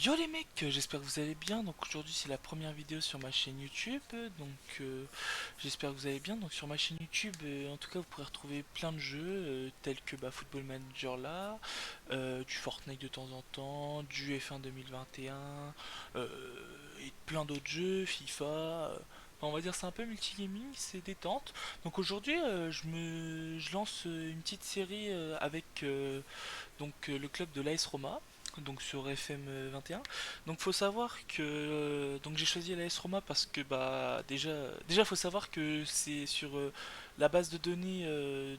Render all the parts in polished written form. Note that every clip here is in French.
Yo les mecs, j'espère que vous allez bien. Donc aujourd'hui c'est la première vidéo sur ma chaîne YouTube. J'espère que vous allez bien. Donc sur ma chaîne YouTube, en tout cas vous pourrez retrouver plein de jeux tels que Football Manager là, du Fortnite de temps en temps, du F1 2021 et plein d'autres jeux, FIFA. Enfin, on va dire c'est un peu multigaming, c'est détente. Donc aujourd'hui je lance une petite série avec le club de l'AS Roma, donc sur FM 21. Donc faut savoir que donc j'ai choisi l'AS Roma parce que déjà faut savoir que c'est sur la base de données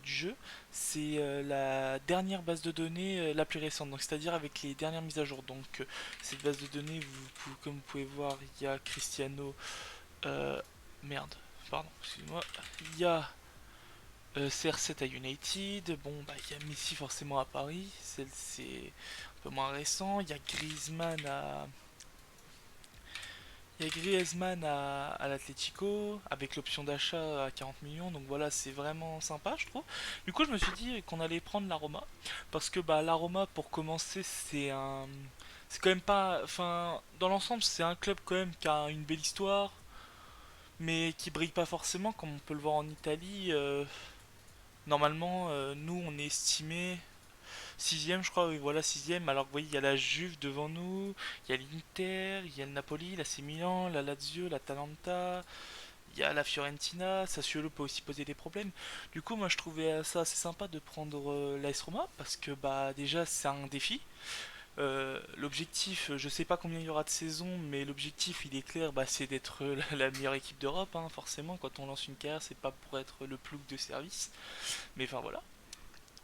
du jeu, c'est la dernière base de données la plus récente, donc c'est-à-dire avec les dernières mises à jour. Cette base de données, comme vous pouvez voir, il y a Cristiano, euh, merde, pardon, excuse-moi, il y a CR7 à United, bon bah il y a Messi forcément à Paris, celle c'est un peu moins récent, il y a Griezmann à l'Atlético avec l'option d'achat à 40 millions, donc voilà c'est vraiment sympa je trouve. Du coup je me suis dit qu'on allait prendre la Roma parce que bah la Roma pour commencer c'est quand même pas, enfin dans l'ensemble c'est un club quand même qui a une belle histoire mais qui brille pas forcément comme on peut le voir en Italie. Normalement, nous, on est estimé sixième, je crois, oui, voilà, sixième. Alors, vous voyez, il y a la Juve devant nous, il y a l'Inter, il y a le Napoli, l'AC Milan, la Lazio, l'Atalanta, il y a la Fiorentina. Sassuolo peut aussi poser des problèmes. Du coup, moi, je trouvais ça assez sympa de prendre l'AS Roma parce que, bah, déjà, c'est un défi. L'objectif, je sais pas combien il y aura de saisons, mais l'objectif il est clair, bah, c'est d'être la meilleure équipe d'Europe, hein, forcément. Quand on lance une carrière, c'est pas pour être le plouc de service, mais enfin voilà.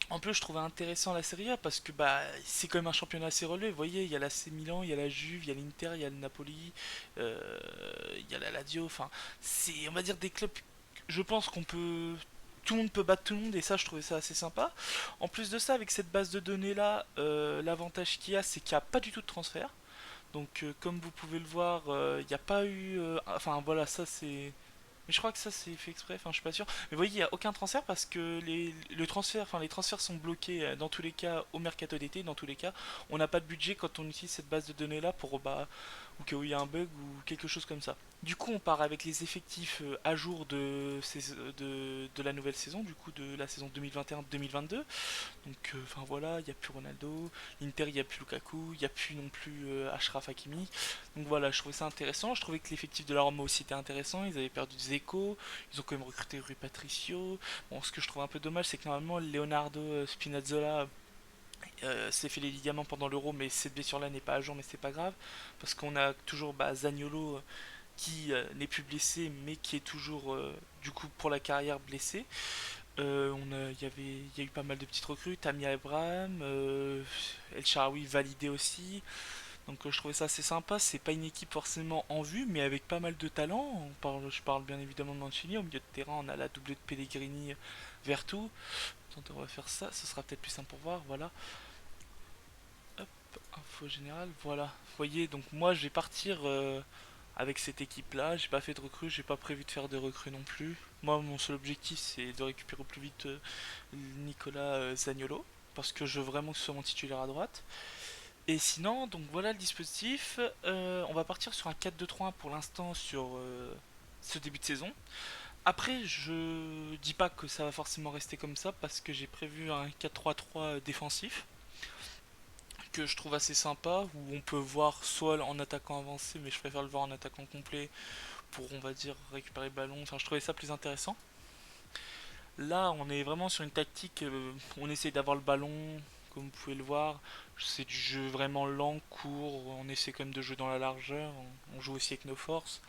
En plus, je trouvais intéressant la Serie A parce que bah c'est quand même un championnat assez relevé. Vous voyez, il y a l'AC Milan, il y a la Juve, il y a l'Inter, il y a le Napoli, il y a la Lazio. Enfin, c'est on va dire des clubs. Je pense qu'on peut, tout le monde peut battre tout le monde et ça, je trouvais ça assez sympa. En plus de ça, avec cette base de données là, l'avantage qu'il y a, c'est qu'il n'y a pas du tout de transfert. Comme vous pouvez le voir, il n'y a pas eu. Enfin voilà, ça c'est mais je crois que ça c'est fait exprès, enfin je suis pas sûr. Mais vous voyez, il n'y a aucun transfert parce que les transferts sont bloqués dans tous les cas au mercato d'été. Dans tous les cas, on n'a pas de budget quand on utilise cette base de données là pour ou qu'il y a un bug ou quelque chose comme ça. Du coup, on part avec les effectifs à jour de la nouvelle saison, du coup de la saison 2021-2022. Enfin voilà, il n'y a plus Ronaldo, l'Inter, il n'y a plus Lukaku, il n'y a plus non plus Achraf Hakimi. Donc voilà, je trouvais ça intéressant. Je trouvais que l'effectif de la Roma aussi était intéressant. Ils avaient perdu Zeko, ils ont quand même recruté Rui Patricio. Bon, ce que je trouve un peu dommage, c'est que normalement Leonardo Spinazzola s'est fait les ligaments pendant l'Euro, mais cette blessure-là n'est pas à jour, mais c'est pas grave. Parce qu'on a toujours Zaniolo qui n'est plus blessé, mais qui est toujours du coup pour la carrière blessé. Il y a eu pas mal de petites recrues, Tamia Abraham, El Shaarawy validé aussi. Je trouvais ça assez sympa. C'est pas une équipe forcément en vue, mais avec pas mal de talent. Je parle bien évidemment de Mancini. Au milieu de terrain, on a la doublée de Pellegrini Vertu. Attendez, on va faire ça. Ce sera peut-être plus simple pour voir. Voilà. Hop, info générale. Voilà. Vous voyez, donc moi je vais partir avec cette équipe-là. J'ai pas fait de recrues. J'ai pas prévu de faire de recrues non plus. Moi, mon seul objectif, c'est de récupérer au plus vite Nicolas Zaniolo. Parce que je veux vraiment que ce soit mon titulaire à droite. Et sinon, donc voilà le dispositif. On va partir sur un 4-2-3-1 pour l'instant sur ce début de saison. Après, je dis pas que ça va forcément rester comme ça parce que j'ai prévu un 4-3-3 défensif que je trouve assez sympa où on peut voir soit en attaquant avancé, mais je préfère le voir en attaquant complet pour on va dire récupérer le ballon. Enfin, je trouvais ça plus intéressant. Là, on est vraiment sur une tactique où on essaie d'avoir le ballon, comme vous pouvez le voir. C'est du jeu vraiment lent, court. On essaie quand même de jouer dans la largeur. On joue aussi avec nos forces.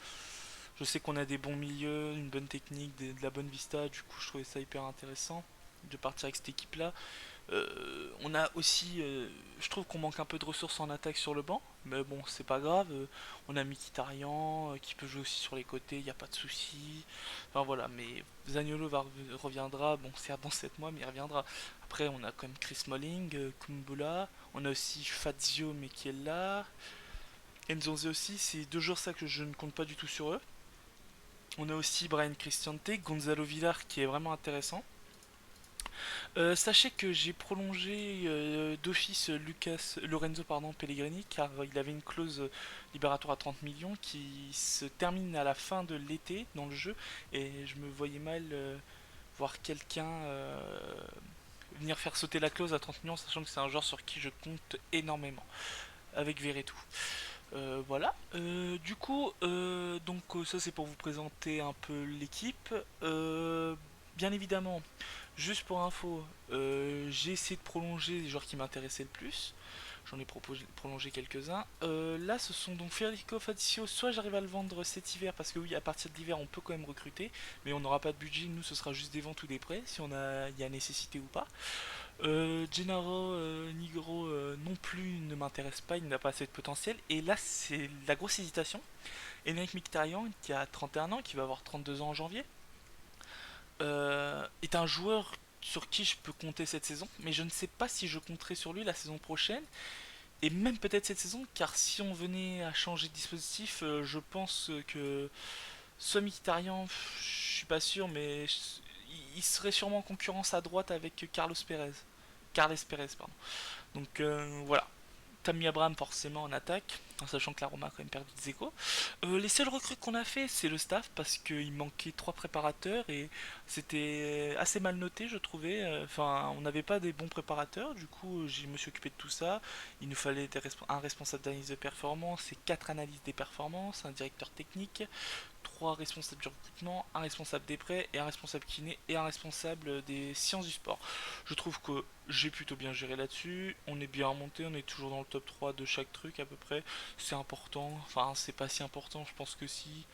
Je sais qu'on a des bons milieux, une bonne technique, de la bonne vista. Du coup, je trouvais ça hyper intéressant de partir avec cette équipe-là. On a aussi, je trouve qu'on manque un peu de ressources en attaque sur le banc, mais bon, c'est pas grave. On a Mkhitaryan qui peut jouer aussi sur les côtés, il n'y a pas de souci. Enfin voilà, mais Zaniolo reviendra, bon, certes dans 7 mois, mais il reviendra. Après, on a quand même Chris Smalling, Kumbula, on a aussi Fazio, mais qui est là. Nzonzi aussi, c'est deux joueurs ça que je ne compte pas du tout sur eux. On a aussi Brian Cristante, Gonzalo Villar qui est vraiment intéressant. Sachez que j'ai prolongé d'office Lucas Lorenzo pardon, Pellegrini car il avait une clause libératoire à 30 millions qui se termine à la fin de l'été dans le jeu et je me voyais mal voir quelqu'un venir faire sauter la clause à 30 millions sachant que c'est un joueur sur qui je compte énormément avec Verretou. Voilà. Du coup, ça c'est pour vous présenter un peu l'équipe. Bien évidemment, juste pour info, j'ai essayé de prolonger les joueurs qui m'intéressaient le plus. J'en ai proposé prolongé quelques-uns. Là, ce sont donc Federico Fazio. Soit j'arrive à le vendre cet hiver, parce que oui, à partir de l'hiver, on peut quand même recruter, mais on n'aura pas de budget. Nous, ce sera juste des ventes ou des prêts, si il y a nécessité ou pas. Gennaro Nigro non plus ne m'intéresse pas, il n'a pas assez de potentiel. Et là, c'est la grosse hésitation. Enric Mkhitaryan, qui a 31 ans, qui va avoir 32 ans en janvier, est un joueur sur qui je peux compter cette saison, mais je ne sais pas si je compterai sur lui la saison prochaine, et même peut-être cette saison, car si on venait à changer de dispositif, je pense que soit Mkhitaryan, je suis pas sûr, mais il serait sûrement en concurrence à droite avec Carlos Pérez. Carles Pérez, pardon. Donc voilà. Tammy Abraham forcément en attaque, en sachant que la Roma a quand même perdu de Dzeko. Les seuls recrues qu'on a fait, c'est le staff, parce qu'il manquait trois préparateurs et c'était assez mal noté, je trouvais. Enfin, on n'avait pas des bons préparateurs, du coup, je me suis occupé de tout ça. Il nous fallait un responsable d'analyse de performance et quatre analyses des performances, un directeur technique, trois responsables du recrutement, un responsable des prêts et un responsable kiné et un responsable des sciences du sport. Je trouve que j'ai plutôt bien géré là-dessus, on est bien remonté, on est toujours dans le top 3 de chaque truc à peu près, c'est important, enfin c'est pas si important, je pense que si.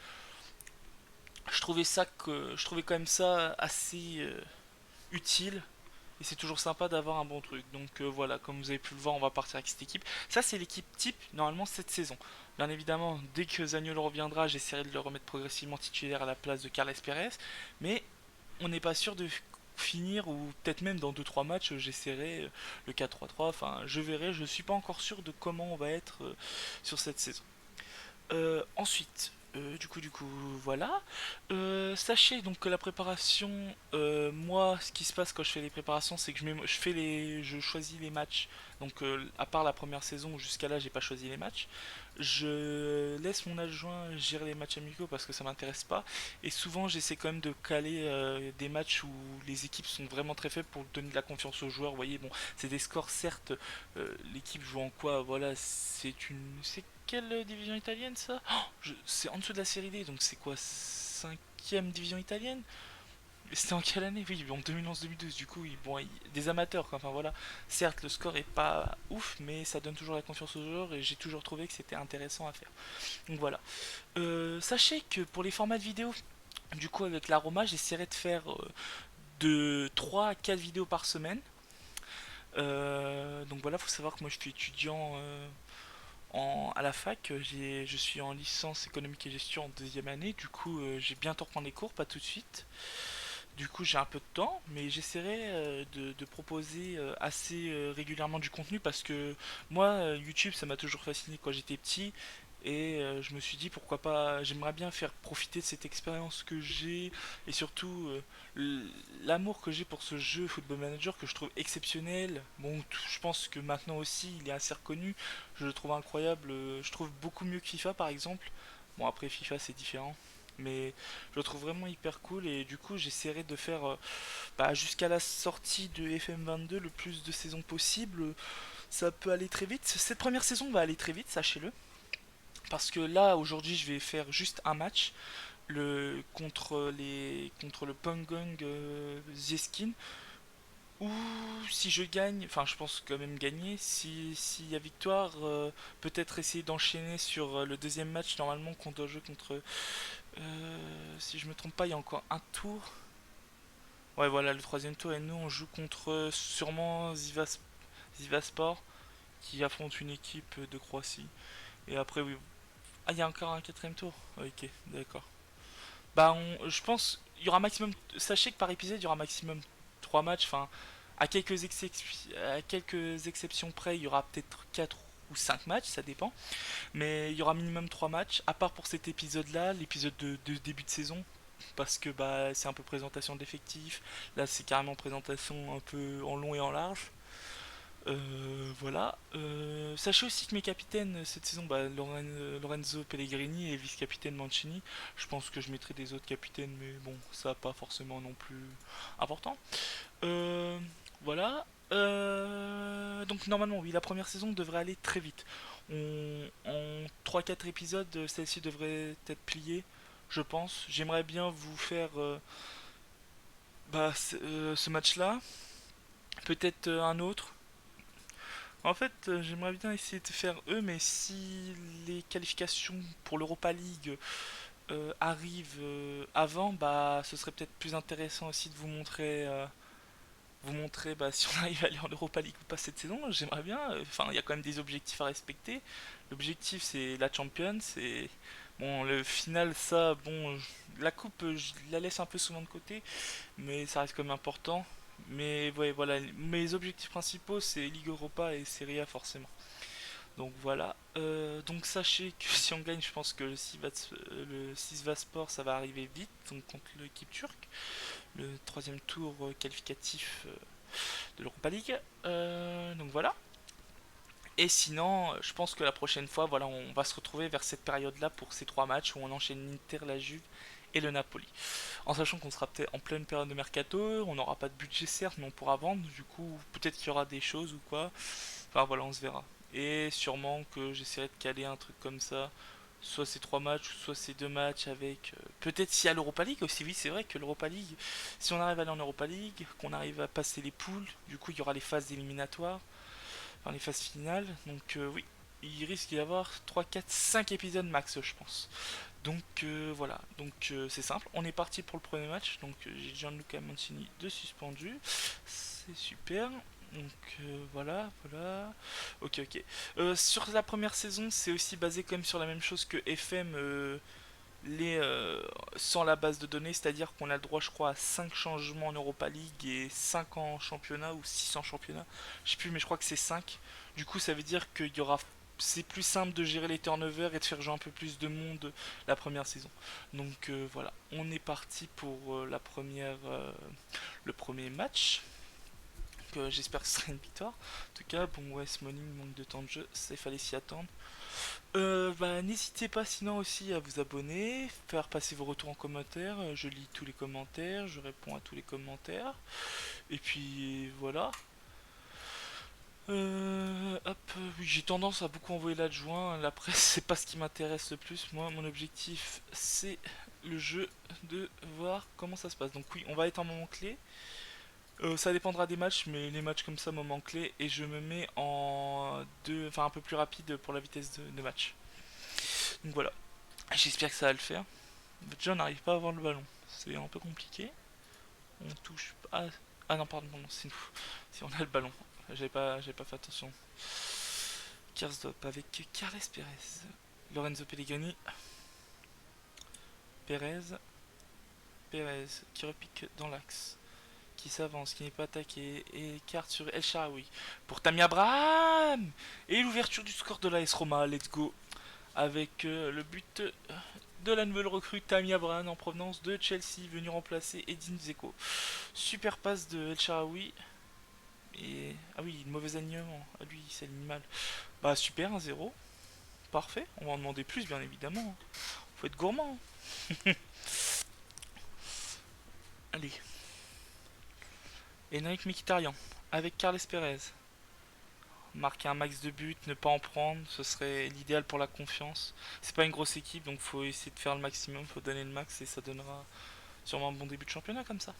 Je trouvais quand même ça assez utile et c'est toujours sympa d'avoir un bon truc. Donc voilà, comme vous avez pu le voir, on va partir avec cette équipe. Ça, c'est l'équipe type normalement cette saison. Bien évidemment, dès que Zaniolo reviendra, j'essaierai de le remettre progressivement titulaire à la place de Carles Pérez. Mais on n'est pas sûr de finir, ou peut-être même dans 2-3 matchs, j'essaierai le 4-3-3. Enfin, je verrai, je ne suis pas encore sûr de comment on va être sur cette saison. Ensuite, voilà. Sachez donc que la préparation, moi, ce qui se passe quand je fais les préparations, c'est que je choisis les matchs. Donc, à part la première saison où jusqu'à là, j'ai pas choisi les matchs, je laisse mon adjoint gérer les matchs amicaux parce que ça m'intéresse pas. Et souvent, j'essaie quand même de caler des matchs où les équipes sont vraiment très faibles pour donner de la confiance aux joueurs. Vous voyez, bon, c'est des scores certes. L'équipe joue en quoi? Voilà, c'est quelle division italienne ça? C'est en dessous de la série D, donc c'est quoi? Cinquième division italienne? C'était en quelle année? Oui, en 2011-2012, du coup, bon, des amateurs, quoi. Enfin voilà. Certes, le score est pas ouf, mais ça donne toujours la confiance aux joueurs et j'ai toujours trouvé que c'était intéressant à faire. Donc voilà. Sachez que pour les formats de vidéo, du coup, avec la Roma, j'essaierai de faire de 3 à 4 vidéos par semaine. Donc voilà, faut savoir que moi je suis étudiant à la fac, je suis en licence économique et gestion en deuxième année, du coup j'ai bientôt reprendre les cours, pas tout de suite. Du coup j'ai un peu de temps, mais j'essaierai de proposer assez régulièrement du contenu parce que moi YouTube ça m'a toujours fasciné quand j'étais petit et je me suis dit pourquoi pas, j'aimerais bien faire profiter de cette expérience que j'ai et surtout l'amour que j'ai pour ce jeu Football Manager que je trouve exceptionnel. Bon, je pense que maintenant aussi il est assez reconnu, je le trouve incroyable, je trouve beaucoup mieux que FIFA par exemple. Bon après FIFA c'est différent. Mais je le trouve vraiment hyper cool et du coup j'essaierai de faire jusqu'à la sortie de FM22 le plus de saisons possible. Ça peut aller très vite. Cette première saison va aller très vite, sachez-le. Parce que là aujourd'hui je vais faire juste un match contre le Pangong Zeskin ou si je gagne, enfin je pense quand même gagner, s'il y a victoire, peut-être essayer d'enchaîner sur le deuxième match normalement qu'on doit jouer contre, si je me trompe pas, il y a encore un tour. Ouais voilà le troisième tour et nous on joue contre sûrement Zivaspor qui affronte une équipe de Croatie. Et après oui. Ah il y a encore un quatrième tour. Ok d'accord. Je pense, il y aura maximum. Sachez que par épisode, il y aura maximum 3 matchs. Enfin, à quelques exceptions près, il y aura peut-être 4 ou 5 matchs, ça dépend. Mais il y aura minimum 3 matchs, à part pour cet épisode-là, l'épisode de début de saison. parce que bah c'est un peu présentation d'effectifs. Là, c'est carrément présentation un peu en long et en large. Voilà. Sachez aussi que mes capitaines cette saison, bah, Lorenzo Pellegrini et vice-capitaine Mancini. Je pense que je mettrai des autres capitaines, mais bon, ça pas forcément non plus important. Euh, voilà. Donc normalement, oui, la première saison devrait aller très vite. En 3-4 épisodes, celle-ci devrait être pliée, je pense. J'aimerais bien vous faire ce match-là, peut-être un autre. En fait, j'aimerais bien essayer de faire eux, mais si les qualifications pour l'Europa League arrivent avant, bah, ce serait peut-être plus intéressant aussi de vous montrer bah, si on arrive à aller en Europa League ou pas cette saison. J'aimerais bien. Enfin, il y a quand même des objectifs à respecter. L'objectif, c'est la Champions. C'est bon, le final, ça, bon, la coupe, je la laisse un peu souvent de côté, mais ça reste quand même important. Mais ouais, voilà, mes objectifs principaux, c'est Ligue Europa et Serie A forcément. Donc voilà. Donc sachez que si on gagne, je pense que le Sivasspor, ça va arriver vite, donc contre l'équipe turque, le troisième tour qualificatif de l'Europa League. Donc voilà. Et sinon, je pense que la prochaine fois, voilà, on va se retrouver vers cette période-là pour ces trois matchs où on enchaîne l'Inter, la Juve et le Napoli. En sachant qu'on sera peut-être en pleine période de mercato, on n'aura pas de budget certes, mais on pourra vendre. Du coup, peut-être qu'il y aura des choses ou quoi. Enfin voilà, on se verra. Et sûrement que j'essaierai de caler un truc comme ça. Soit ces trois matchs, soit ces deux matchs avec. Peut-être s'il y a l'Europa League aussi. Oui, c'est vrai que l'Europa League, si on arrive à aller en Europa League, qu'on arrive à passer les poules, du coup il y aura les phases éliminatoires, enfin les phases finales. Donc oui, il risque d'y avoir 3 4 5 épisodes max, je pense. Donc voilà, donc c'est simple, on est parti pour le premier match. Donc j'ai Gianluca Mancini de suspendu, c'est super. Donc voilà, voilà. Ok, ok. Sur la première saison, c'est aussi basé quand même sur la même chose que FM, les, sans la base de données, c'est-à-dire qu'on a le droit, je crois, à 5 changements en Europa League et 5 en championnat ou 6 en championnat. Je sais plus, mais je crois que c'est 5. Du coup, ça veut dire qu'il y aura. C'est plus simple de gérer les turnovers et de faire jouer un peu plus de monde la première saison. Donc voilà, on est parti pour le premier match. J'espère que ce sera une victoire. En tout cas, bon, ouais, Smalling manque de temps de jeu, ça il fallait s'y attendre. Bah, n'hésitez pas sinon aussi à vous abonner, faire passer vos retours en commentaire. Je lis tous les commentaires, je réponds à tous les commentaires. Et puis voilà. Hop, oui, j'ai tendance à beaucoup envoyer l'adjoint. La presse, c'est pas ce qui m'intéresse le plus. Moi, mon objectif, c'est le jeu, de voir comment ça se passe. Donc oui, on va être en moment clé. Ça dépendra des matchs, mais les matchs comme ça, moment clé, et je me mets en deux, enfin un peu plus rapide pour la vitesse de match. Donc voilà, j'espère que ça va le faire. Déjà, on n'arrive pas à avoir le ballon, c'est un peu compliqué. On touche pas. Ah non, pardon, non, c'est nous. Si on a le ballon, j'avais pas fait attention. Karsdorp avec Carles Perez, Lorenzo Pellegrini, Perez, Perez qui repique dans l'axe, qui s'avance, qui n'est pas attaqué, et carte sur El Shaarawy pour Tammy Abraham. Et l'ouverture du score de l'AS Roma, let's go. Avec le but de la nouvelle recrue Tammy Abraham en provenance de Chelsea, venu remplacer Edin Dzeko. Super passe de El Shaarawy. Et... Ah oui, une mauvaise alignement. Ah lui, c'est l'animal. Bah super, 1-0. Parfait. On va en demander plus, bien évidemment. Faut être gourmand. Allez. Enric Mkhitaryan avec Carles Perez. Marquer un max de buts, ne pas en prendre, ce serait l'idéal pour la confiance. C'est pas une grosse équipe, donc faut essayer de faire le maximum, faut donner le max et ça donnera sûrement un bon début de championnat comme ça.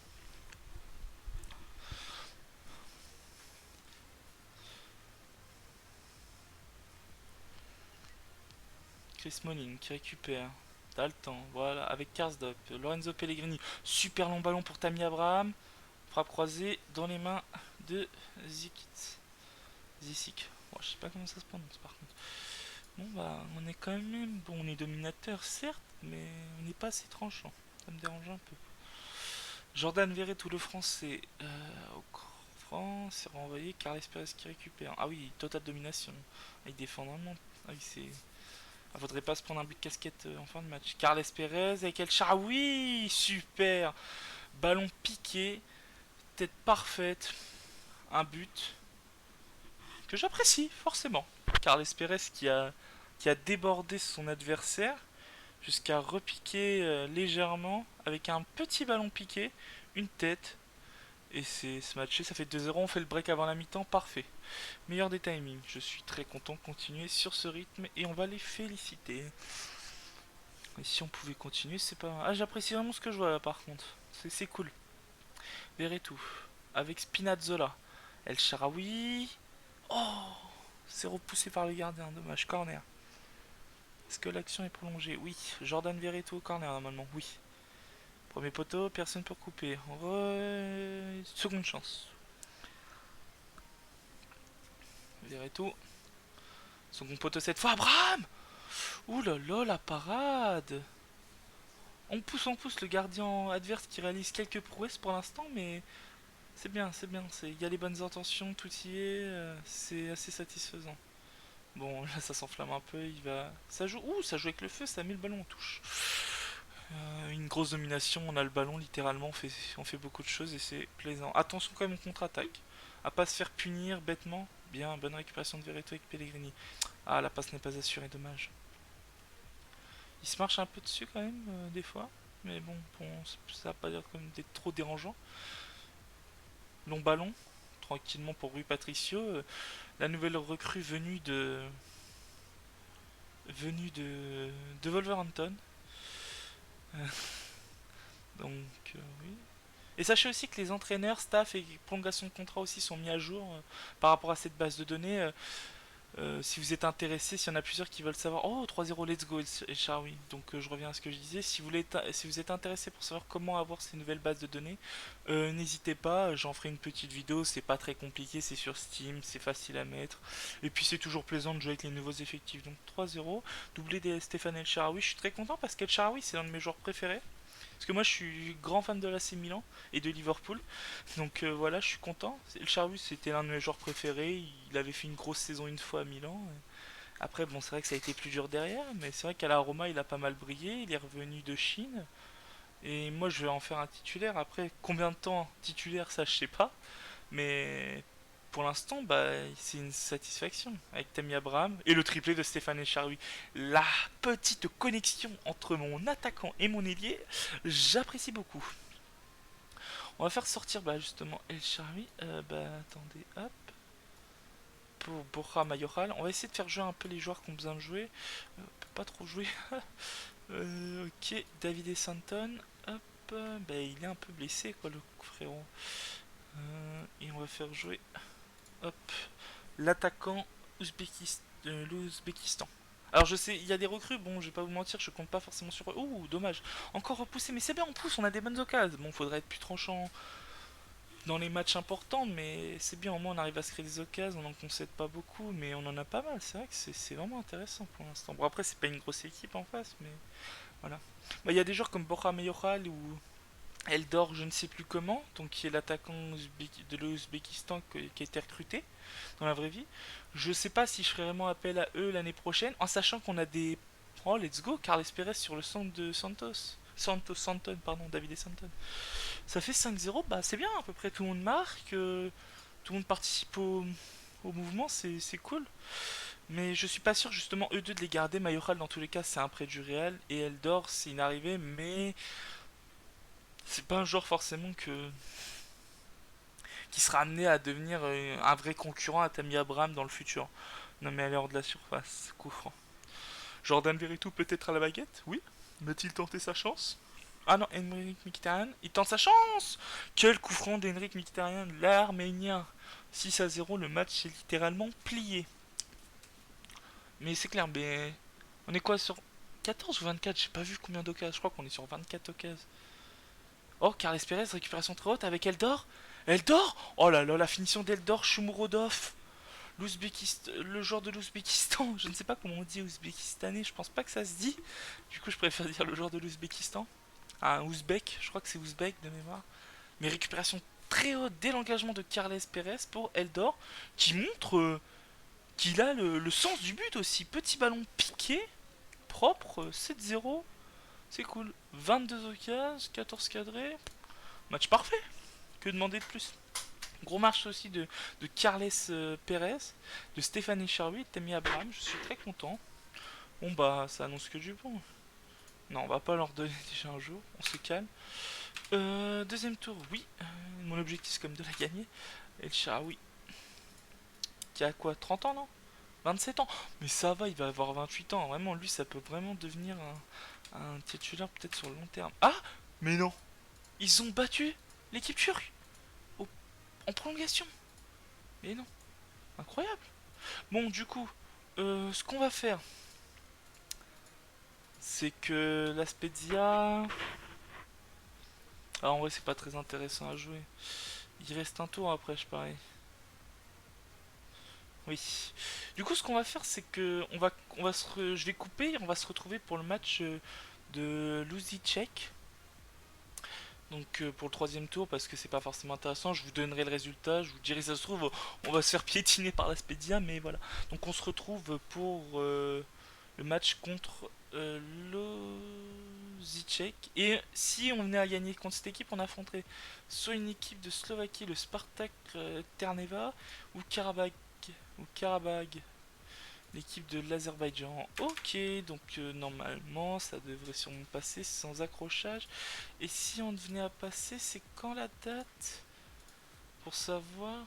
Chris Smalling qui récupère. T'as le temps, voilà, avec Karsdorp, Lorenzo Pellegrini, super long ballon pour Tammy Abraham, frappe croisée dans les mains de Zikit. Zisik. Bon, je sais pas comment ça se prononce par contre. Bon bah on est quand même, bon on est dominateur certes, mais on n'est pas assez tranchant. Ça me dérange un peu. Jordan Verret, tout le français au franc, c'est renvoyé, Carles Perez qui récupère. Ah oui, totale domination. Il défend vraiment. Ah oui, c'est. Ah, faudrait pas se prendre un but de casquette en fin de match. Carles Perez avec El Shaarawy, super. Ballon piqué, tête parfaite, un but que j'apprécie forcément. Carles Perez qui a débordé son adversaire jusqu'à repiquer légèrement avec un petit ballon piqué, une tête. Et c'est ce match, ça fait 2-0, on fait le break avant la mi-temps, parfait. Meilleur des timings, je suis très content de continuer sur ce rythme et on va les féliciter. Et si on pouvait continuer, c'est pas... Ah, j'apprécie vraiment ce que je vois là par contre, c'est cool. Verrez tout, avec Spinazzola. El Shaarawy. Oh, c'est repoussé par le gardien, dommage, corner. Est-ce que l'action est prolongée? Oui. Jordan Verretou au corner normalement, oui. Premier poteau, personne pour couper. Seconde chance. Verretou. Second poteau cette fois, Abraham. Ouh là là, la parade. On pousse le gardien adverse qui réalise quelques prouesses pour l'instant, mais c'est bien, c'est bien. Il y a les bonnes intentions, tout y est. C'est assez satisfaisant. Bon, là ça s'enflamme un peu, il va... Ça joue... Ouh, ça joue avec le feu, ça met le ballon en touche. Une grosse domination, on a le ballon littéralement, on fait beaucoup de choses et c'est plaisant. Attention quand même au contre-attaque, à pas se faire punir bêtement. Bien, bonne récupération de Verretou avec Pellegrini. Ah, la passe n'est pas assurée, dommage. Il se marche un peu dessus quand même, des fois. Mais bon, ça va pas dire comme d'être trop dérangeant. Long ballon, tranquillement pour Rui Patricio. La nouvelle recrue venue de Wolverhampton. Euh, donc, oui. Et sachez aussi que les entraîneurs, staff et prolongation de contrat aussi sont mis à jour par rapport à cette base de données. Si vous êtes intéressé, s'il y en a plusieurs qui veulent savoir, oh 3-0 let's go et Shaarawy. Donc je reviens à ce que je disais. Si vous êtes intéressé pour savoir comment avoir ces nouvelles bases de données, n'hésitez pas. J'en ferai une petite vidéo. C'est pas très compliqué, c'est sur Steam, c'est facile à mettre. Et puis c'est toujours plaisant de jouer avec les nouveaux effectifs. Donc 3-0, doublé des Stéphane El Shaarawy. Je suis très content parce qu'El Shaarawy c'est l'un de mes joueurs préférés. Parce que moi je suis grand fan de l'AC Milan et de Liverpool. Donc voilà, je suis content. Le Charlus c'était l'un de mes joueurs préférés. Il avait fait une grosse saison une fois à Milan. Après, bon, c'est vrai que ça a été plus dur derrière. Mais c'est vrai qu'à la Roma, il a pas mal brillé. Il est revenu de Chine. Et moi, je vais en faire un titulaire. Après, combien de temps titulaire, ça, je sais pas. Mais pour l'instant, bah, c'est une satisfaction avec Tammy Abraham et le triplé de Stéphane Echarui. La petite connexion entre mon attaquant et mon ailier, j'apprécie beaucoup. On va faire sortir bah, justement El Shaarawy. Attendez, hop. Pour Borja Mayoral. On va essayer de faire jouer un peu les joueurs qui ont besoin de jouer. On peut pas trop jouer. Ok, David Santon. Hop. Bah, il est un peu blessé, quoi, le frérot. Et on va faire jouer. Hop. L'attaquant l'Ouzbékistan. Alors je sais, il y a des recrues, bon, je vais pas vous mentir, je compte pas forcément sur eux. Ouh, dommage. Encore repoussé, mais c'est bien, on pousse, on a des bonnes occasions. Bon, faudrait être plus tranchant dans les matchs importants, mais c'est bien, au moins on arrive à se créer des occasions, on n'en concède pas beaucoup, mais on en a pas mal, c'est vrai que c'est vraiment intéressant pour l'instant. Bon, après, c'est pas une grosse équipe en face, mais voilà. Bah, il y a des joueurs comme Borja Mayoral ou Eldor, je ne sais plus comment, donc qui est l'attaquant de l'Ouzbékistan qui a été recruté dans la vraie vie. Je sais pas si je ferai vraiment appel à eux l'année prochaine, en sachant qu'on a des. Oh, let's go, Carles Perez sur le centre de Santos. Santon, pardon, David et Santon. Ça fait 5-0, bah c'est bien, à peu près tout le monde marque, tout le monde participe au mouvement, c'est cool. Mais je suis pas sûr justement eux deux de les garder. Mayoral dans tous les cas c'est un prêt du Real et Eldor c'est une arrivée, mais c'est pas un joueur forcément qui sera amené à devenir un vrai concurrent à Tammy Abraham dans le futur. Non mais à l'heure de la surface, coup franc. Jordan Veretout peut-être à la baguette, oui. Va-t-il tenter sa chance? Ah non, Henrik Mkhitaryan, il tente sa chance. Quel coup franc d'Henrik Mkhitaryan, l'Arménien. 6-0, le match est littéralement plié. Mais c'est clair, mais on est quoi sur 14 ou 24? J'ai pas vu combien d'occasions, je crois qu'on est sur 24 occasions. Oh, Carles Perez, récupération très haute avec Eldor. Eldor. Oh là là, la finition d'Eldor, Shomurodov. Le joueur de l'Ouzbékistan. Je ne sais pas comment on dit ouzbékistanais, je pense pas que ça se dit. Du coup, je préfère dire le joueur de l'Ouzbékistan. Un ouzbek, je crois que c'est ouzbek de mémoire. Mais récupération très haute dès l'engagement de Carles Perez pour Eldor, qui montre qu'il a le sens du but aussi. Petit ballon piqué. propre, 7-0. C'est cool. 22 occasions, 14 cadrés. Match parfait. Que demander de plus? Gros match aussi de Carles Pérez, de Stéphane Echarwi et de Tammy Abraham. Je suis très content. Bon bah ça annonce que du bon. Non, on va pas leur donner déjà un jour. On se calme. Deuxième tour, oui. Mon objectif c'est comme de la gagner. El Shaarawy, qui a quoi, 30 ans, non? 27 ans. Mais ça va, il va avoir 28 ans. Vraiment, lui, ça peut vraiment devenir un titulaire peut-être sur le long terme. Ah, mais non. Ils ont battu l'équipe turque en prolongation. Mais non, incroyable. Bon, du coup, ce qu'on va faire, c'est que la Spezia... Ah, en vrai, c'est pas très intéressant à jouer. Il reste un tour après, je parie. Oui. Du coup, ce qu'on va faire, c'est que je vais couper et on va se retrouver pour le match de Luziček. Donc pour le troisième tour, parce que c'est pas forcément intéressant, je vous donnerai le résultat, je vous dirai si ça se trouve, on va se faire piétiner par l'Aspedia, mais voilà. Donc on se retrouve pour le match contre Lozicek. Et si on venait à gagner contre cette équipe, on affronterait soit une équipe de Slovaquie, le Spartak Terneva, ou Karabag, l'équipe de l'Azerbaïdjan. Ok, donc normalement ça devrait sûrement passer sans accrochage. Et si on venait à passer, c'est quand la date? Pour savoir.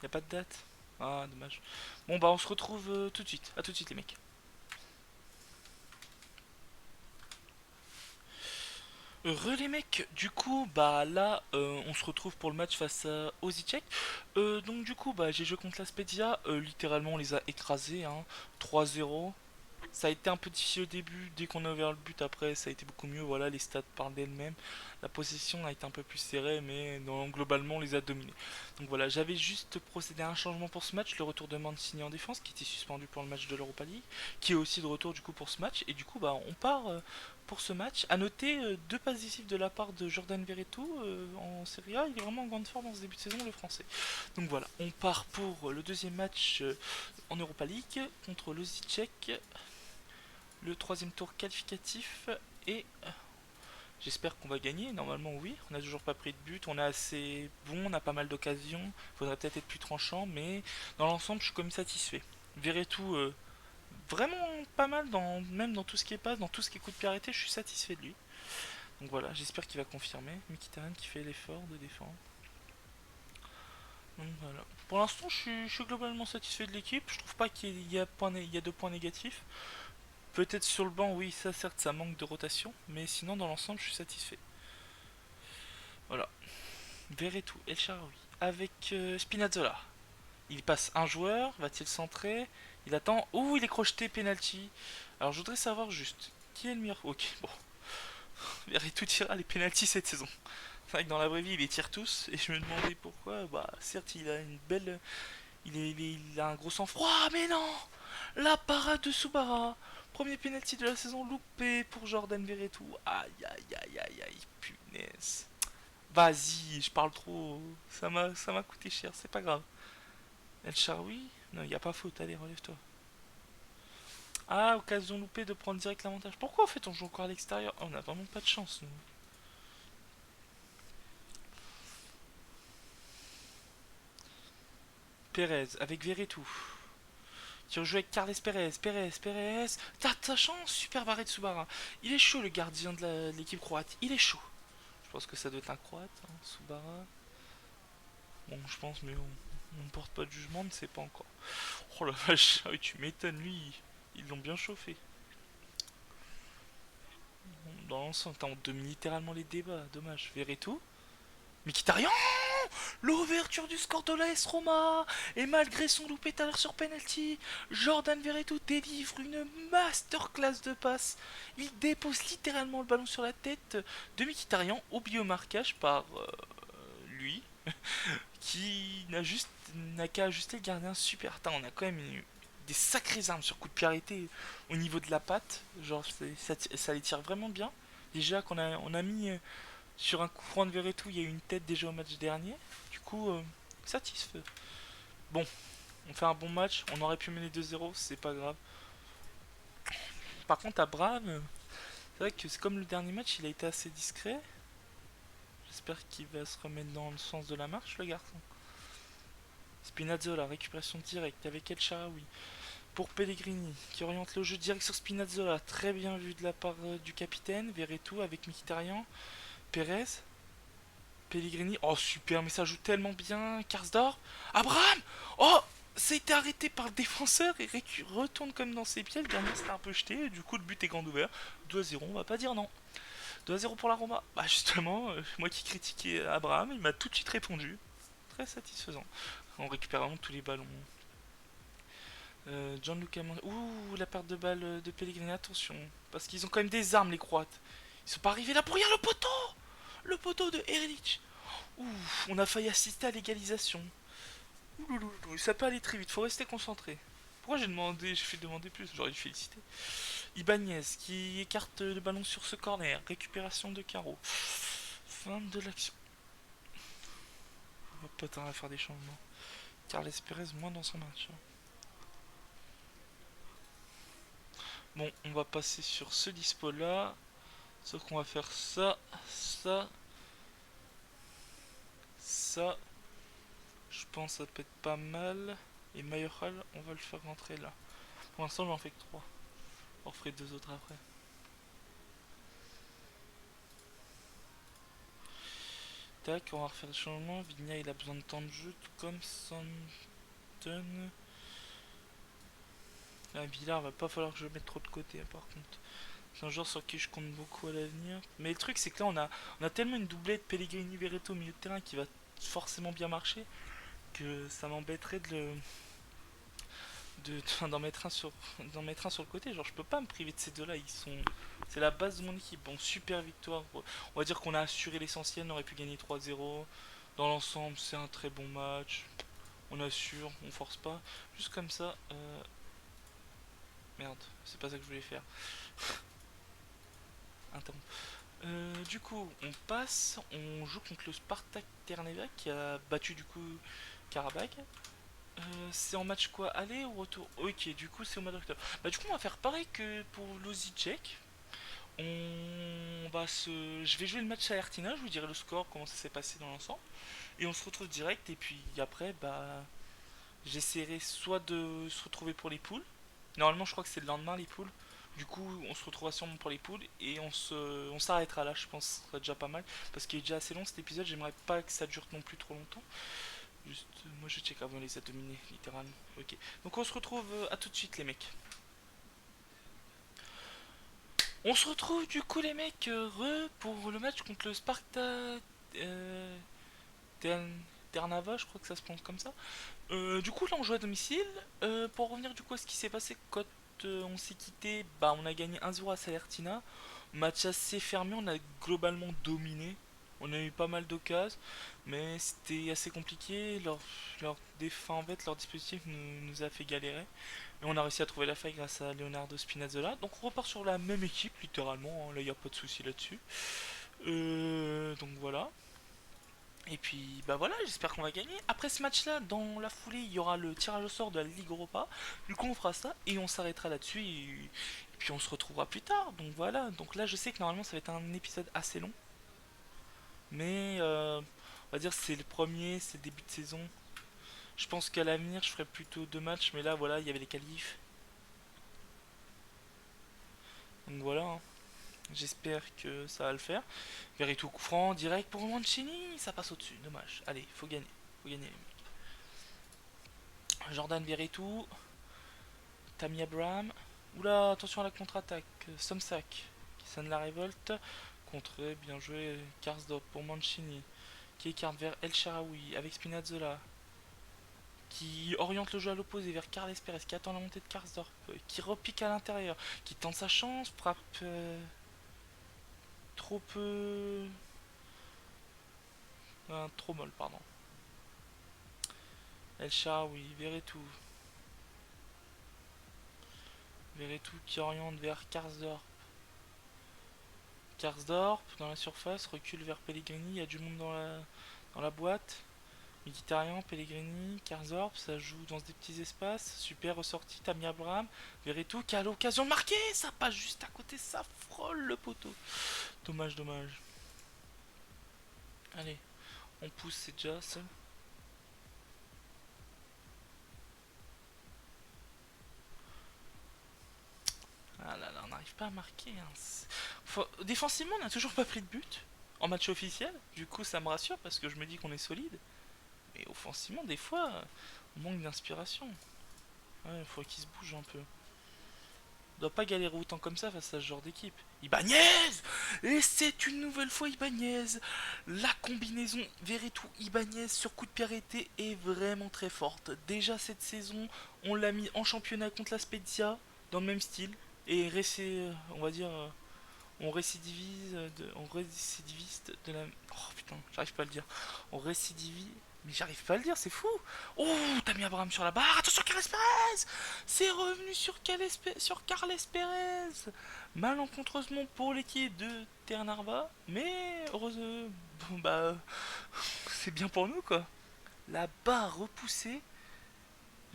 Y a pas de date. Ah, dommage. Bon bah on se retrouve tout de suite. À tout de suite les mecs. Les mecs, du coup, bah là, on se retrouve pour le match face à Ozicek. Donc du coup, bah j'ai joué contre la Spezia, littéralement on les a écrasés, hein, 3-0. Ça a été un peu difficile au début, dès qu'on a ouvert le but après ça a été beaucoup mieux, voilà les stats parlent d'elles-mêmes. La possession a été un peu plus serrée mais globalement on les a dominés. Donc voilà, j'avais juste procédé à un changement pour ce match, le retour de Mancini en défense qui était suspendu pour le match de l'Europa League, qui est aussi de retour du coup pour ce match, et du coup bah on part pour ce match. À noter deux passes décisives de la part de Jordan Verretou en Serie A, il est vraiment en grande forme dans ce début de saison le français. Donc voilà, on part pour le deuxième match en Europa League contre Lozicek, le troisième tour qualificatif, et j'espère qu'on va gagner. Normalement oui, on n'a toujours pas pris de but, on est assez bon, on a pas mal d'occasions, faudrait peut-être être plus tranchant, mais dans l'ensemble je suis quand même satisfait. Verretou vraiment pas mal, même dans tout ce qui est passe, dans tout ce qui est coup de pied arrêté, je suis satisfait de lui. Donc voilà, j'espère qu'il va confirmer. Mkhitaryan qui fait l'effort de défendre. Donc voilà. Pour l'instant, je suis globalement satisfait de l'équipe. Je trouve pas qu'il y a deux points négatifs. Peut-être sur le banc, oui, ça certes, ça manque de rotation. Mais sinon, dans l'ensemble, je suis satisfait. Voilà. Verretou, El Shaarawy. Avec Spinazzola. Il passe un joueur, va-t-il centrer? Il attend. Ouh, il est crocheté, penalty. Alors, je voudrais savoir juste qui est le meilleur. Ok, bon. Verretou tirera les penalties cette saison. C'est vrai que dans la vraie vie, il les tire tous. Et je me demandais pourquoi. Bah, certes, il a une belle. Il a un gros sang-froid, mais non! La parade de Subara. Premier penalty de la saison loupé pour Jordan Verretou. Aïe aïe aïe aïe aïe, punaise. Vas-y, je parle trop. Ça m'a coûté cher, c'est pas grave. El Shaarawy? Non, y a pas faute, allez, relève-toi. Ah, occasion loupée de prendre direct l'avantage. Pourquoi en fait on joue encore à l'extérieur? Oh, on a vraiment pas de chance, nous. Pérez avec Verretou. Qui rejoue avec Carles Pérez. Pérez. T'as ta chance, super barré de Subara. Il est chaud le gardien de l'équipe croate. Il est chaud. Je pense que ça doit être un croate, hein, Subara. Bon, je pense, mais on ne porte pas de jugement, on ne sait pas encore. Oh la vache, ah oui, tu m'étonnes, lui, ils l'ont bien chauffé. Dans l'ensemble, on domine littéralement les débats, dommage. Verretou. Mkhitaryan, l'ouverture du score de l'AS Roma. Et malgré son loupé tout à l'heure sur penalty, Jordan Verretou délivre une masterclass de passe. Il dépose littéralement le ballon sur la tête de Mkhitaryan, oublié au marquage par lui, qui n'a qu'à ajuster le gardien. Super. Attends, on a quand même des sacrées armes sur coup de pied arrêté au niveau de la patte. Genre, ça les tire vraiment bien. Déjà qu'on a mis sur un coup franc de Verretou, il y a eu une tête déjà au match dernier. Du coup, satisfait. Bon, On fait un bon match, on aurait pu mener 2-0, c'est pas grave. Par contre, Abraham, c'est vrai que c'est comme le dernier match, il a été assez discret. J'espère qu'il va se remettre dans le sens de la marche, le garçon. Spinazzola, récupération directe avec El Shaarawy. Pour Pellegrini, qui oriente le jeu direct sur Spinazzola. Très bien vu de la part du capitaine. Verretou avec Mkhitaryan. Perez. Pellegrini. Oh, super, mais ça joue tellement bien. Karsdorp. Abraham. Oh, ça a été arrêté par le défenseur et retourne comme dans ses pieds. Le gardien s'était un peu jeté. Du coup, le but est grand ouvert. 2-0, on va pas dire non. 2-0 pour la Roma. Bah, justement, moi qui critiquais Abraham, il m'a tout de suite répondu. Très satisfaisant. En récupérant tous les ballons. Gianluca Mand... Ouh, la perte de balle de Pellegrini, attention. Parce qu'ils ont quand même des armes, les Croates. Ils sont pas arrivés là pour rien, le poteau. Le poteau de Erlich. Ouh, on a failli assister à l'égalisation. Ouh, ça peut aller très vite, faut rester concentré. Pourquoi j'ai fait demander plus, j'aurais dû féliciter. Ibanez qui écarte le ballon sur ce corner. Récupération de carreau. Fin de l'action. On va pas tarder à faire des changements. Carles Perez moins dans son match. Bon, on va passer sur ce dispo là. Sauf qu'on va faire ça, ça, ça. Je pense que ça peut être pas mal. Et Mayoral, on va le faire rentrer là. Pour l'instant, j'en fais que 3. On referait 2 autres après. Tac, on va refaire le changement. Vigna, il a besoin de temps de jeu, tout comme Santon. La Villar, va pas falloir que je mette trop de côté, par contre. C'est un joueur sur qui je compte beaucoup à l'avenir. Mais le truc, c'est que là, on a tellement une doublette Pellegrini-Veretout au milieu de terrain qui va forcément bien marcher que ça m'embêterait d'en mettre un sur le côté. Genre, je peux pas me priver de ces deux-là. C'est la base de mon équipe. Bon, super victoire. On va dire qu'on a assuré l'essentiel. On aurait pu gagner 3-0. Dans l'ensemble, c'est un très bon match. On assure, on force pas. Juste comme ça. Merde, c'est pas ça que je voulais faire. Interromps. Du coup, on passe. On joue contre le Spartak Terneva qui a battu du coup Karabakh. C'est en match quoi? Aller ou retour? Ok, du coup c'est au mois d'octobre. Bah du coup on va faire pareil que pour Lozicek. On va se... Je vais jouer le match à Ertina, je vous dirai le score, comment ça s'est passé dans l'ensemble. Et on se retrouve direct et puis après bah j'essaierai soit de se retrouver pour les poules. Normalement je crois que c'est le lendemain les poules. Du coup on se retrouvera sûrement pour les poules et on s'arrêtera là, je pense que ce serait déjà pas mal. Parce qu'il est déjà assez long cet épisode, j'aimerais pas que ça dure non plus trop longtemps. Juste, moi je check avant les a dominés, littéralement. Ok. Donc on se retrouve à tout de suite, les mecs. On se retrouve du coup, les mecs, pour le match contre le Sparta euh, Ternava, je crois que ça se prononce comme ça. Du coup, là on joue à domicile. Pour revenir du coup à ce qui s'est passé quand on s'est quitté, bah on a gagné 1-0 à Salertina. Match assez fermé, on a globalement dominé. On a eu pas mal d'occasions, mais c'était assez compliqué. En fait, leur dispositif nous a fait galérer. Et on a réussi à trouver la faille grâce à Leonardo Spinazzola. Donc on repart sur la même équipe, littéralement. Hein. Là, il n'y a pas de souci là-dessus. Donc voilà. Et puis, bah voilà, j'espère qu'on va gagner. Après ce match-là, dans la foulée, il y aura le tirage au sort de la Ligue Europa. Du coup, on fera ça et on s'arrêtera là-dessus. Et puis, on se retrouvera plus tard. Donc voilà. Donc là, je sais que normalement, ça va être un épisode assez long. Mais on va dire c'est le premier, c'est le début de saison. Je pense qu'à l'avenir, je ferai plutôt 2 matchs. Mais là, voilà, il y avait les qualifs. Donc voilà. Hein. J'espère que ça va le faire. Verretou coup franc, direct pour Mancini. Ça passe au-dessus. Dommage. Allez, faut gagner. Faut gagner. Jordan Verretou. Tammy Abraham. Oula, attention à la contre-attaque. Somsak qui sonne la révolte. Contré, bien joué. Karsdorp pour Mancini. Qui écarte vers El Shaarawy avec Spinazzola. Qui oriente le jeu à l'opposé vers Carles Perez. Qui attend la montée de Karsdorp. Qui repique à l'intérieur. Qui tente sa chance. Frappe trop peu. Trop molle, pardon. El Shaarawy, Verretou. Verretou qui oriente vers Karsdorp. Karsdorp dans la surface, recule vers Pellegrini, il y a du monde dans la boîte. Mkhitaryan, Pellegrini, Karsdorp, ça joue dans des petits espaces. Super ressorti, Tammy Abraham, Verretou qui a l'occasion de marquer. Ça passe juste à côté, ça frôle le poteau. Dommage, dommage. Allez, on pousse, c'est déjà ça. Ah là là, on n'arrive pas à marquer. Hein. Défensivement, on n'a toujours pas pris de but en match officiel. Du coup, ça me rassure parce que je me dis qu'on est solide. Mais offensivement, des fois, on manque d'inspiration. Ouais, il faut qu'il se bouge un peu. On doit pas galérer autant comme ça face à ce genre d'équipe. Ibanez. Et c'est une nouvelle fois Ibanez. La combinaison Verretou-Ibanez sur coup de pied arrêté est vraiment très forte. Déjà cette saison, on l'a mis en championnat contre la Spezia, dans le même style. Et on va dire, on récidiviste de la. Oh putain, j'arrive pas à le dire. On récidivise. Mais j'arrive pas à le dire, c'est fou! Oh, t'as mis Abraham sur la barre! Attention, Carles Perez! C'est revenu sur Carles Perez! Malencontreusement pour l'équipe de Ternarva, mais heureusement, bon, bah, c'est bien pour nous quoi. La barre repoussée,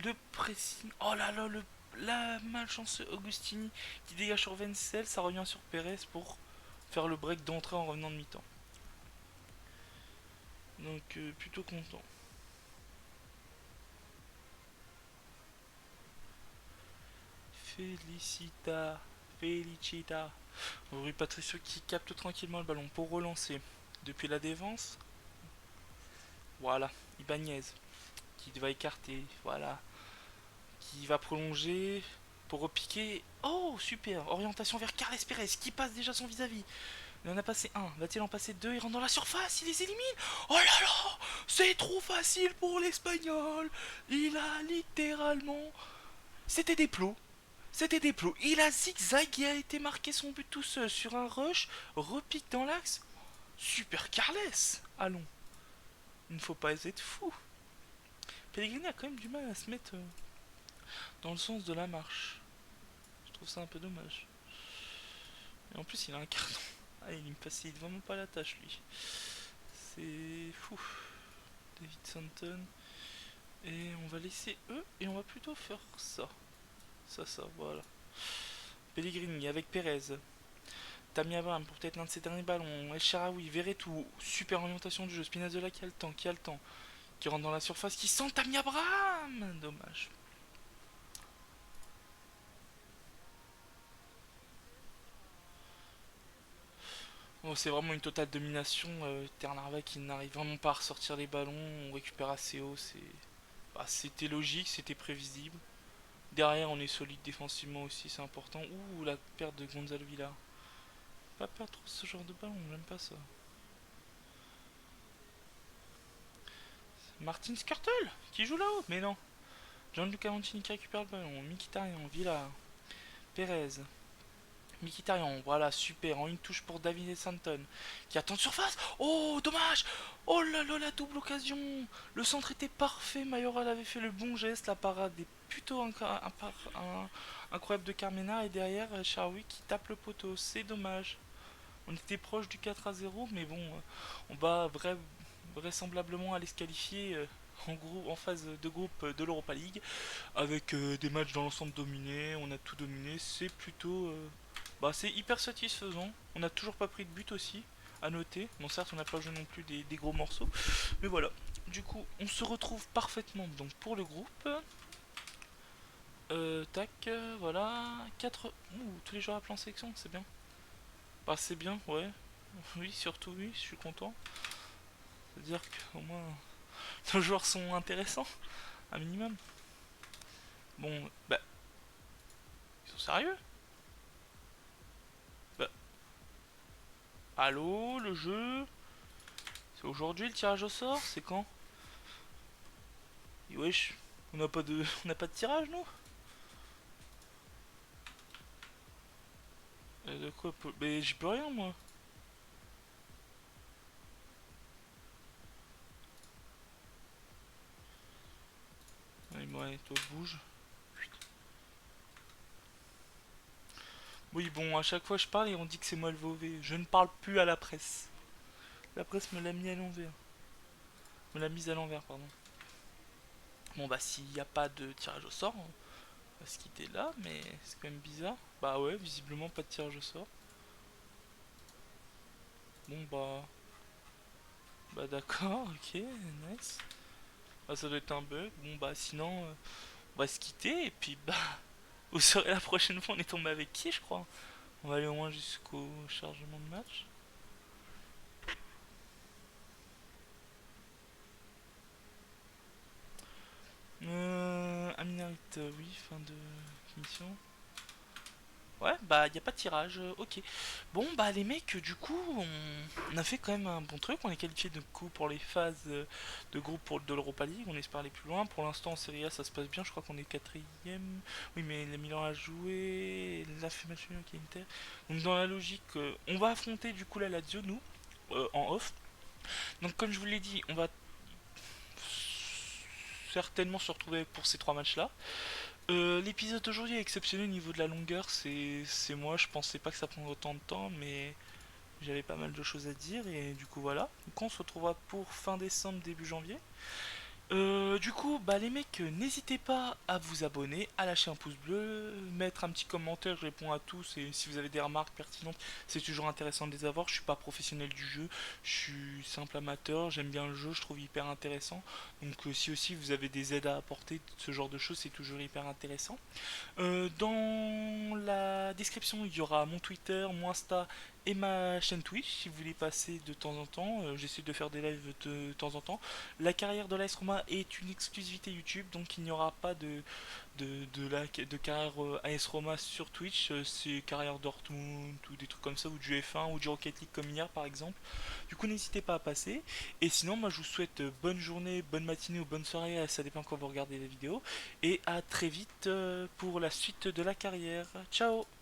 le pressing. Oh là là, la malchance Augustini qui dégage sur Wenzel, ça revient sur Perez pour faire le break d'entrée en revenant de mi-temps. Donc plutôt content. Félicita, Felicita. Rui Patricio qui capte tranquillement le ballon pour relancer. Depuis la défense, voilà, Ibanez qui va écarter, voilà, qui va prolonger pour repiquer. Oh, super, orientation vers Carles Perez qui passe déjà son vis-à-vis. Il en a passé un, va-t-il en passer deux? Il rentre dans la surface, il les élimine. Oh là là, c'est trop facile pour l'Espagnol. Il a littéralement... C'était des plots. C'était des plots. Il a zigzag et a été marqué son but tout seul sur un rush, repique dans l'axe. Super Carles. Allons, il ne faut pas être fou. Pellegrini a quand même du mal à se mettre dans le sens de la marche. Je trouve ça un peu dommage. Et en plus, il a un carton. Ah, il me facilite vraiment pas la tâche, lui. C'est fou. David Santon. Et on va laisser eux et on va plutôt faire ça. Ça, voilà. Pellegrini avec Perez. Tammy Abraham pour peut-être l'un de ses derniers ballons. El Sharawi, Verretou. Super orientation du jeu. Spinazzola qui a le temps. Qui rentre dans la surface. Qui sent Tammy Abraham. Dommage. Oh, c'est vraiment une totale domination. Ternarva qui n'arrive vraiment pas à ressortir les ballons. On récupère assez haut. C'était logique, c'était prévisible. Derrière, on est solide défensivement aussi, c'est important. Ouh, la perte de Gonzalo Villar. Pas perdre trop ce genre de ballon, j'aime pas ça. Martin Skrtel qui joue là-haut, mais non. Gianluca Mancini qui récupère le ballon. Mkhitaryan, Villar, Perez. Mkhitaryan, voilà, super. En une touche pour David et Santon. Qui attend de surface. Oh, dommage. Oh là là, la double occasion. Le centre était parfait. Mayoral avait fait le bon geste. La parade est plutôt incroyable de Carmena. Et derrière, Charwi qui tape le poteau. C'est dommage. On était proche du 4-0, mais bon, on va vraisemblablement aller se qualifier en phase de groupe de l'Europa League avec des matchs dans l'ensemble dominés. On a tout dominé. C'est plutôt c'est hyper satisfaisant. On n'a toujours pas pris de but aussi, à noter. Bon, certes, on n'a pas joué non plus des gros morceaux. Mais voilà. Du coup, on se retrouve parfaitement donc pour le groupe. Tac, voilà. 4. Tous les joueurs appelés en sélection, c'est bien. Bah, c'est bien, ouais. Oui, surtout, oui, je suis content. C'est-à-dire qu'au moins, nos joueurs sont intéressants, un minimum. Bon, bah, ils sont sérieux? Bah, allô, le jeu? C'est aujourd'hui le tirage au sort? C'est quand? Et wesh, on n'a pas de, on n'a pas de tirage nous. De quoi? Mais j'y peux rien moi. Ouais, toi bouge. Oui bon, à chaque fois je parle et on dit que c'est moi le mauvais. Je ne parle plus à la presse. La presse me l'a mis à l'envers. Me l'a mise à l'envers, pardon. Bon bah s'il n'y a pas de tirage au sort, on va se quitter là, mais c'est quand même bizarre. Bah ouais, visiblement pas de tirage au sort. Bon bah... Bah d'accord, ok, nice. Bah ça doit être un bug. Bon bah sinon, on va se quitter et puis bah... Vous saurez la prochaine fois on est tombé avec qui je crois. On va aller au moins jusqu'au chargement de match. Aminarit, oui, fin de mission. Ouais, bah y a pas de tirage, ok. Bon, bah les mecs, du coup, on a fait quand même un bon truc. On est qualifié de coup pour les phases de groupe de l'Europa League. On espère aller plus loin. Pour l'instant, en Serie A, ça se passe bien. Je crois qu'on est quatrième. Oui, mais le Milan a joué. La fait match nul avec Inter. Donc dans la logique, on va affronter du coup la Lazio, nous, en off. Donc comme je vous l'ai dit, on va certainement se retrouver pour ces trois matchs-là. L'épisode d'aujourd'hui est exceptionnel au niveau de la longueur. C'est moi, je pensais pas que ça prendrait autant de temps, mais j'avais pas mal de choses à dire et du coup voilà. Donc on se retrouvera pour fin décembre, début janvier. Du coup, bah les mecs, n'hésitez pas à vous abonner, à lâcher un pouce bleu, mettre un petit commentaire, je réponds à tous et si vous avez des remarques pertinentes, c'est toujours intéressant de les avoir. Je suis pas professionnel du jeu, je suis simple amateur, j'aime bien le jeu, je trouve hyper intéressant. Donc si aussi vous avez des aides à apporter, ce genre de choses, c'est toujours hyper intéressant. Dans la description, il y aura mon Twitter, mon Insta et ma chaîne Twitch si vous voulez passer de temps en temps. J'essaie de faire des lives de temps en temps. La carrière de l'AS Roma est une exclusivité YouTube, donc il n'y aura pas de carrière AS Roma sur Twitch. C'est carrière Dortmund ou des trucs comme ça, ou du F1 ou du Rocket League comme hier par exemple. Du coup, n'hésitez pas à passer. Et sinon, moi je vous souhaite bonne journée, bonne matinée ou bonne soirée, ça dépend quand vous regardez la vidéo. Et à très vite pour la suite de la carrière. Ciao!